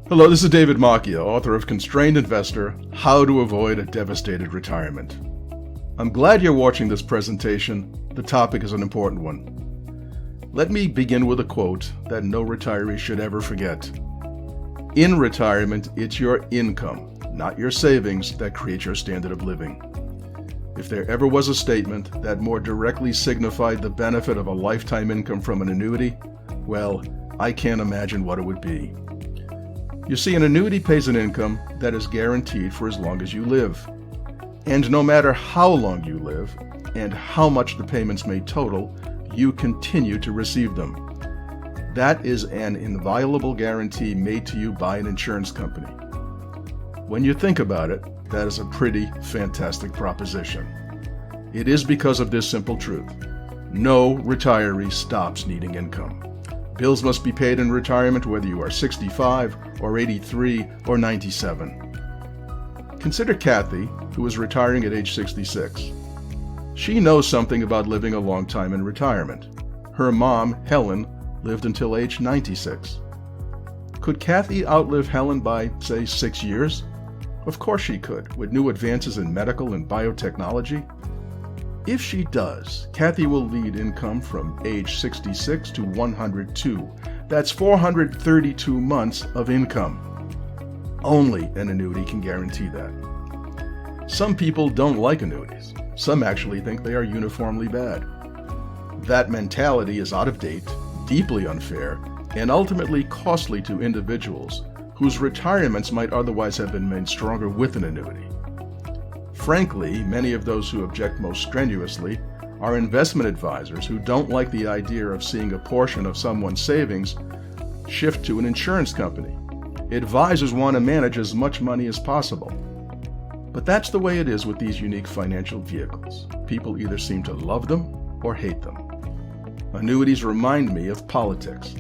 Hello, this is David Macchia, author of Constrained Investor, How to Avoid a Devastated Retirement. I'm glad you're watching this presentation. The topic is an important one. Let me begin with a quote that no retiree should ever forget. In retirement, it's your income, not your savings, that creates your standard of living. If there ever was a statement that more directly signified the benefit of a lifetime income from an annuity, well, I can't imagine what it would be. You see, an annuity pays an income that is guaranteed for as long as you live. And no matter how long you live and how much the payments may total, you continue to receive them. That is an inviolable guarantee made to you by an insurance company. When you think about it, that is a pretty fantastic proposition. It is because of this simple truth. No retiree stops needing income. Bills must be paid in retirement whether you are 65 or 83 or 97. Consider Kathy, who is retiring at age 66. She knows something about living a long time in retirement. Her mom, Helen, lived until age 96. Could Kathy outlive Helen by, say, 6 years? Of course she could, with new advances in medical and biotechnology. If she does, Kathy will lead income from age 66 to 102. That's 432 months of income. Only an annuity can guarantee that. Some people don't like annuities. Some actually think they are uniformly bad. That mentality is out of date, deeply unfair, and ultimately costly to individuals whose retirements might otherwise have been made stronger with an annuity. Frankly, many of those who object most strenuously are investment advisors who don't like the idea of seeing a portion of someone's savings shift to an insurance company. Advisors want to manage as much money as possible. But that's the way it is with these unique financial vehicles. People either seem to love them or hate them. Annuities remind me of politics.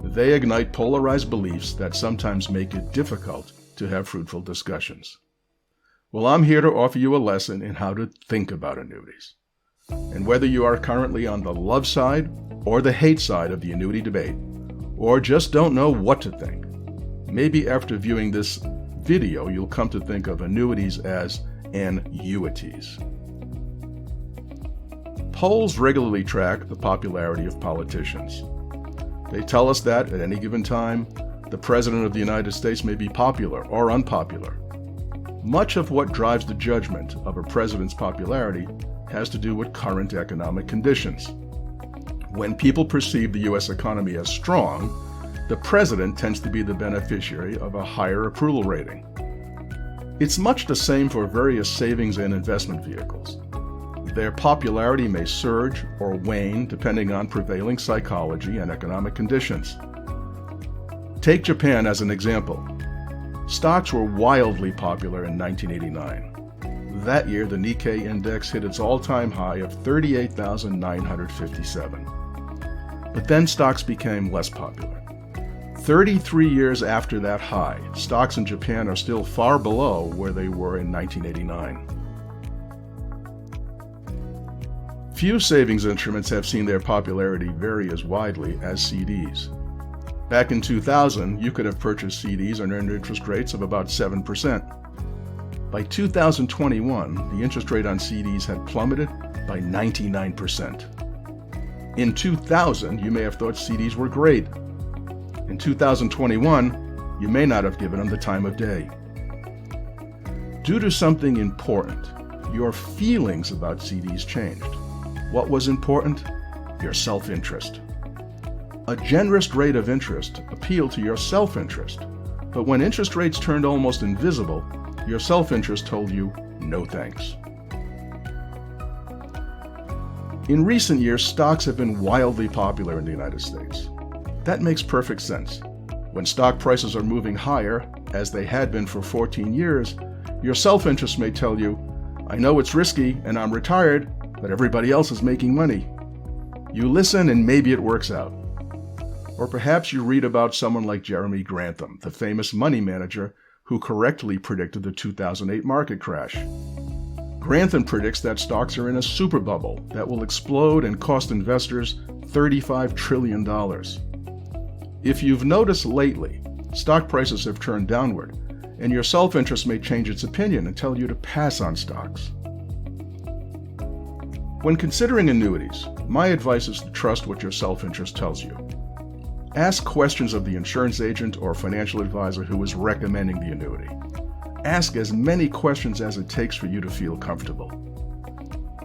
They ignite polarized beliefs that sometimes make it difficult to have fruitful discussions. Well, I'm here to offer you a lesson in how to think about annuities. And whether you are currently on the love side or the hate side of the annuity debate, or just don't know what to think, maybe after viewing this video, you'll come to think of annuities as Ann-YOU-ities. Polls regularly track the popularity of politicians. They tell us that at any given time, the President of the United States may be popular or unpopular. Much of what drives the judgment of a president's popularity has to do with current economic conditions. When people perceive the U.S. economy as strong, the president tends to be the beneficiary of a higher approval rating. It's much the same for various savings and investment vehicles. Their popularity may surge or wane depending on prevailing psychology and economic conditions. Take Japan as an example. Stocks were wildly popular in 1989. That year, the Nikkei index hit its all-time high of 38,957. But then stocks became less popular. 33 years after that high, stocks in Japan are still far below where they were in 1989. Few savings instruments have seen their popularity vary as widely as CDs. Back in 2000, you could have purchased CDs and earned interest rates of about 7%. By 2021, the interest rate on CDs had plummeted by 99%. In 2000, you may have thought CDs were great. In 2021, you may not have given them the time of day. Due to something important, your feelings about CDs changed. What was important? Your self-interest. A generous rate of interest appealed to your self-interest, but when interest rates turned almost invisible, your self-interest told you, no thanks. In recent years, stocks have been wildly popular in the United States. That makes perfect sense. When stock prices are moving higher, as they had been for 14 years, your self-interest may tell you, I know it's risky and I'm retired, but everybody else is making money. You listen and maybe it works out. Or perhaps you read about someone like Jeremy Grantham, the famous money manager who correctly predicted the 2008 market crash. Grantham predicts that stocks are in a super bubble that will explode and cost investors $35 trillion. If you've noticed lately, stock prices have turned downward, and your self-interest may change its opinion and tell you to pass on stocks. When considering annuities, my advice is to trust what your self-interest tells you. Ask questions of the insurance agent or financial advisor who is recommending the annuity. Ask as many questions as it takes for you to feel comfortable.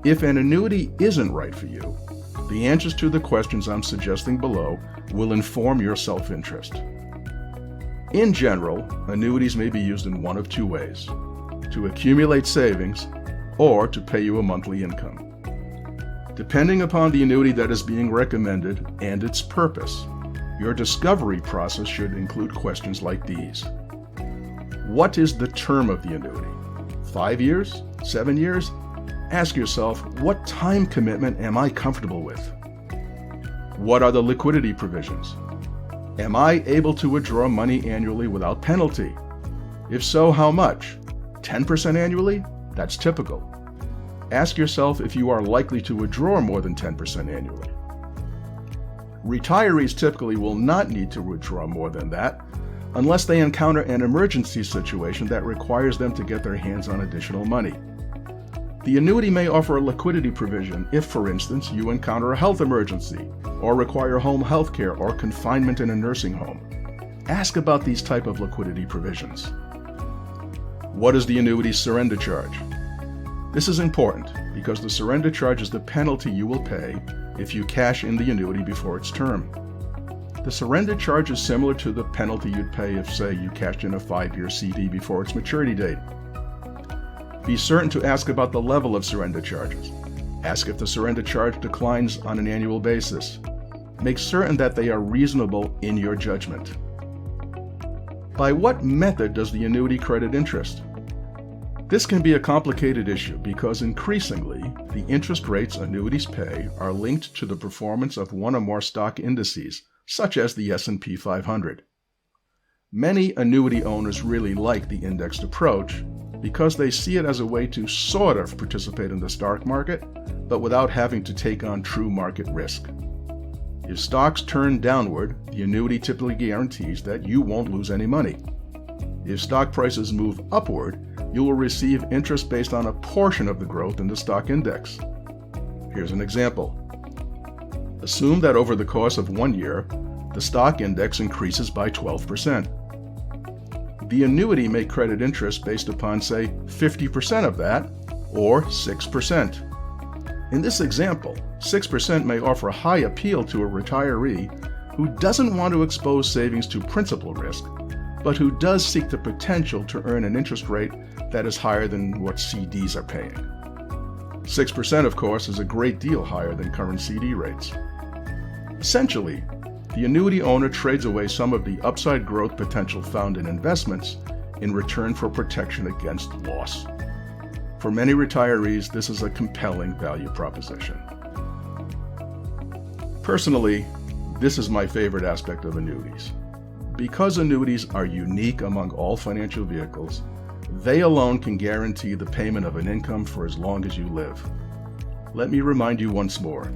If an annuity isn't right for you, the answers to the questions I'm suggesting below will inform your self-interest. In general, annuities may be used in one of two ways: to accumulate savings or to pay you a monthly income. Depending upon the annuity that is being recommended and its purpose, your discovery process should include questions like these. What is the term of the annuity? 5 years? 7 years? Ask yourself, what time commitment am I comfortable with? What are the liquidity provisions? Am I able to withdraw money annually without penalty? If so, how much? 10% annually? That's typical. Ask yourself if you are likely to withdraw more than 10% annually. Retirees typically will not need to withdraw more than that unless they encounter an emergency situation that requires them to get their hands on additional money. The annuity may offer a liquidity provision if, for instance, you encounter a health emergency or require home health care or confinement in a nursing home. Ask about these type of liquidity provisions. What is the annuity's surrender charge? This is important because the surrender charge is the penalty you will pay if you cash in the annuity before its term. The surrender charge is similar to the penalty you'd pay if, say, you cashed in a 5-year CD before its maturity date. Be certain to ask about the level of surrender charges. Ask if the surrender charge declines on an annual basis. Make certain that they are reasonable in your judgment. By what method does the annuity credit interest? This can be a complicated issue because increasingly, the interest rates annuities pay are linked to the performance of one or more stock indices, such as the S&P 500. Many annuity owners really like the indexed approach because they see it as a way to sort of participate in the stock market, but without having to take on true market risk. If stocks turn downward, the annuity typically guarantees that you won't lose any money. If stock prices move upward, you will receive interest based on a portion of the growth in the stock index. Here's an example. Assume that over the course of 1 year, the stock index increases by 12%. The annuity may credit interest based upon, say, 50% of that, or 6%. In this example, 6% may offer a high appeal to a retiree who doesn't want to expose savings to principal risk, but who does seek the potential to earn an interest rate that is higher than what CDs are paying. 6%, of course, is a great deal higher than current CD rates. Essentially, the annuity owner trades away some of the upside growth potential found in investments in return for protection against loss. For many retirees, this is a compelling value proposition. Personally, this is my favorite aspect of annuities. Because annuities are unique among all financial vehicles, they alone can guarantee the payment of an income for as long as you live. Let me remind you once more.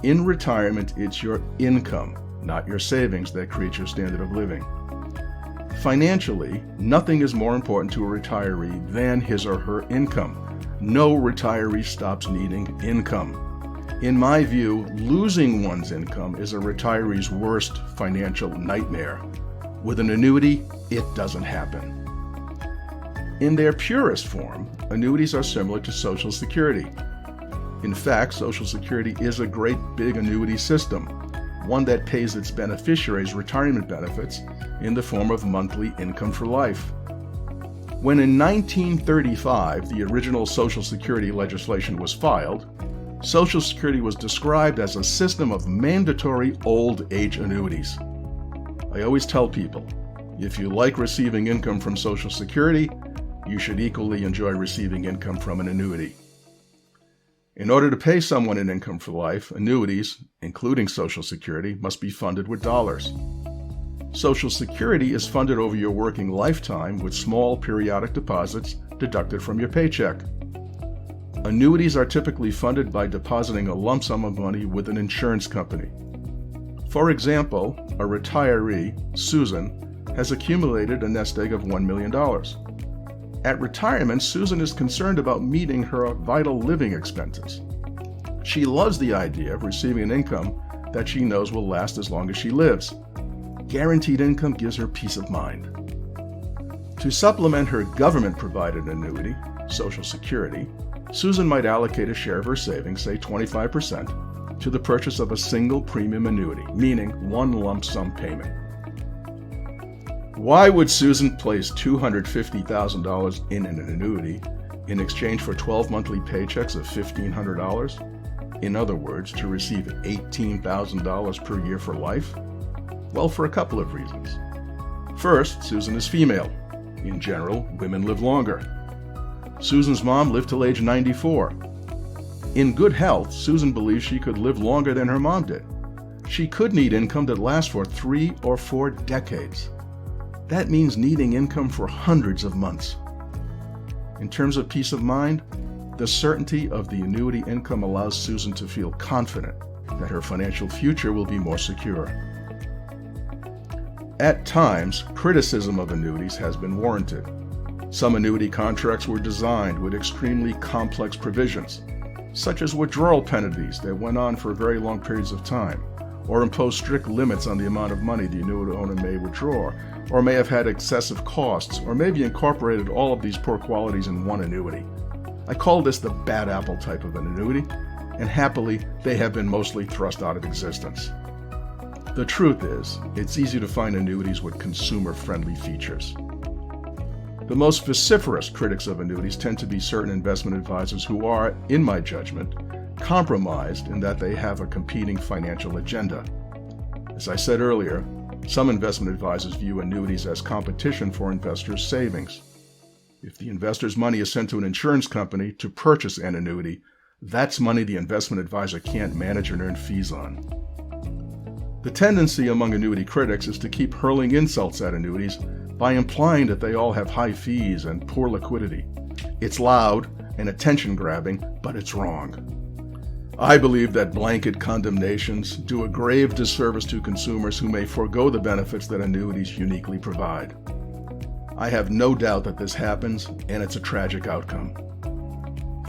In retirement, it's your income, not your savings, that creates your standard of living. Financially, nothing is more important to a retiree than his or her income. No retiree stops needing income. In my view, losing one's income is a retiree's worst financial nightmare. With an annuity, it doesn't happen. In their purest form, annuities are similar to Social Security. In fact, Social Security is a great big annuity system, one that pays its beneficiaries retirement benefits in the form of monthly income for life. When in 1935 the original Social Security legislation was filed, Social Security was described as a system of mandatory old age annuities. I always tell people, if you like receiving income from Social Security, you should equally enjoy receiving income from an annuity. In order to pay someone an income for life, annuities, including Social Security, must be funded with dollars. Social Security is funded over your working lifetime with small periodic deposits deducted from your paycheck. Annuities are typically funded by depositing a lump sum of money with an insurance company. For example, a retiree, Susan, has accumulated a nest egg of $1 million. At retirement, Susan is concerned about meeting her vital living expenses. She loves the idea of receiving an income that she knows will last as long as she lives. Guaranteed income gives her peace of mind. To supplement her government-provided annuity, Social Security, Susan might allocate a share of her savings, say 25%, to the purchase of a single premium annuity, meaning one lump sum payment. Why would Susan place $250,000 in an annuity in exchange for 12 monthly paychecks of $1,500? In other words, to receive $18,000 per year for life? Well, for a couple of reasons. First, Susan is female. In general, women live longer. Susan's mom lived till age 94. In good health, Susan believes she could live longer than her mom did. She could need income that lasts for 3 or 4 decades. That means needing income for hundreds of months. In terms of peace of mind, the certainty of the annuity income allows Susan to feel confident that her financial future will be more secure. At times, criticism of annuities has been warranted. Some annuity contracts were designed with extremely complex provisions, such as withdrawal penalties that went on for very long periods of time, or imposed strict limits on the amount of money the annuity owner may withdraw, or may have had excessive costs, or maybe incorporated all of these poor qualities in one annuity. I call this the bad apple type of an annuity, and happily, they have been mostly thrust out of existence. The truth is, it's easy to find annuities with consumer-friendly features. The most vociferous critics of annuities tend to be certain investment advisors who are, in my judgment, compromised in that they have a competing financial agenda. As I said earlier, some investment advisors view annuities as competition for investors' savings. If the investor's money is sent to an insurance company to purchase an annuity, that's money the investment advisor can't manage and earn fees on. The tendency among annuity critics is to keep hurling insults at annuities by implying that they all have high fees and poor liquidity. It's loud and attention-grabbing, but it's wrong. I believe that blanket condemnations do a grave disservice to consumers who may forego the benefits that annuities uniquely provide. I have no doubt that this happens, and it's a tragic outcome.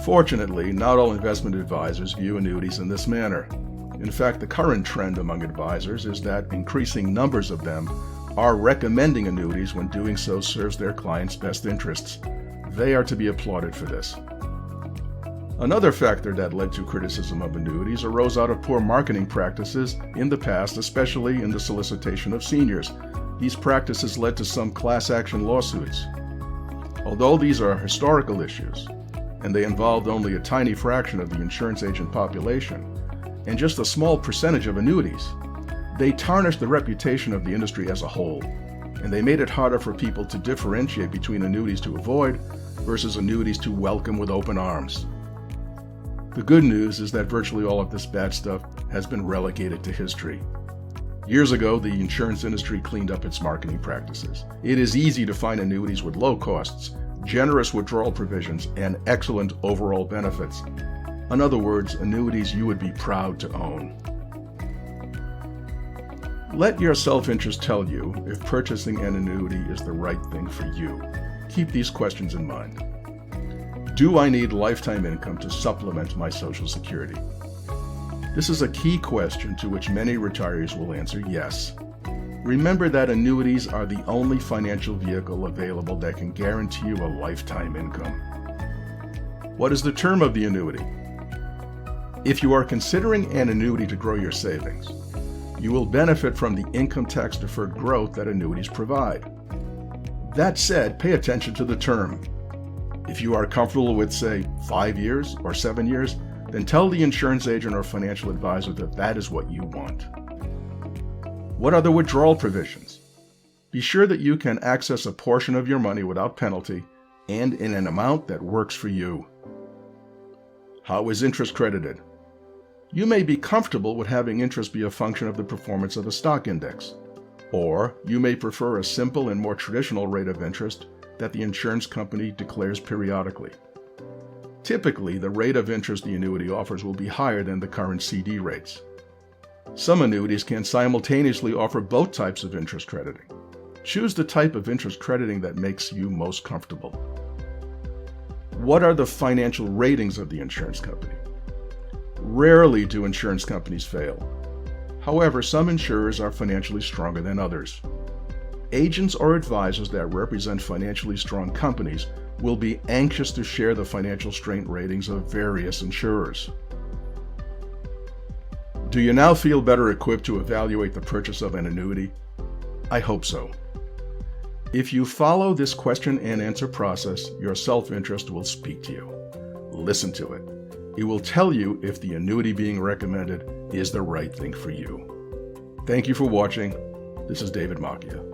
Fortunately, not all investment advisors view annuities in this manner. In fact, the current trend among advisors is that increasing numbers of them are recommending annuities when doing so serves their clients' best interests. They are to be applauded for this. Another factor that led to criticism of annuities arose out of poor marketing practices in the past, especially in the solicitation of seniors. These practices led to some class action lawsuits. Although these are historical issues, and they involved only a tiny fraction of the insurance agent population, and just a small percentage of annuities, they tarnished the reputation of the industry as a whole, and they made it harder for people to differentiate between annuities to avoid versus annuities to welcome with open arms. The good news is that virtually all of this bad stuff has been relegated to history. Years ago, the insurance industry cleaned up its marketing practices. It is easy to find annuities with low costs, generous withdrawal provisions, and excellent overall benefits. In other words, annuities you would be proud to own. Let your self-interest tell you if purchasing an annuity is the right thing for you. Keep these questions in mind. Do I need lifetime income to supplement my Social Security? This is a key question to which many retirees will answer yes. Remember that annuities are the only financial vehicle available that can guarantee you a lifetime income. What is the term of the annuity? If you are considering an annuity to grow your savings, you will benefit from the income tax deferred growth that annuities provide. That said, pay attention to the term. If you are comfortable with, say, 5 years or 7 years, then tell the insurance agent or financial advisor that that is what you want. What are the withdrawal provisions? Be sure that you can access a portion of your money without penalty and in an amount that works for you. How is interest credited? You may be comfortable with having interest be a function of the performance of a stock index, or you may prefer a simple and more traditional rate of interest that the insurance company declares periodically. Typically, the rate of interest the annuity offers will be higher than the current CD rates. Some annuities can simultaneously offer both types of interest crediting. Choose the type of interest crediting that makes you most comfortable. What are the financial ratings of the insurance company? Rarely do insurance companies fail. However, some insurers are financially stronger than others. Agents or advisors that represent financially strong companies will be anxious to share the financial strength ratings of various insurers. Do you now feel better equipped to evaluate the purchase of an annuity? I hope so. If you follow this question and answer process, your self-interest will speak to you. Listen to it. It will tell you if the annuity being recommended is the right thing for you. Thank you for watching. This is David Macchia.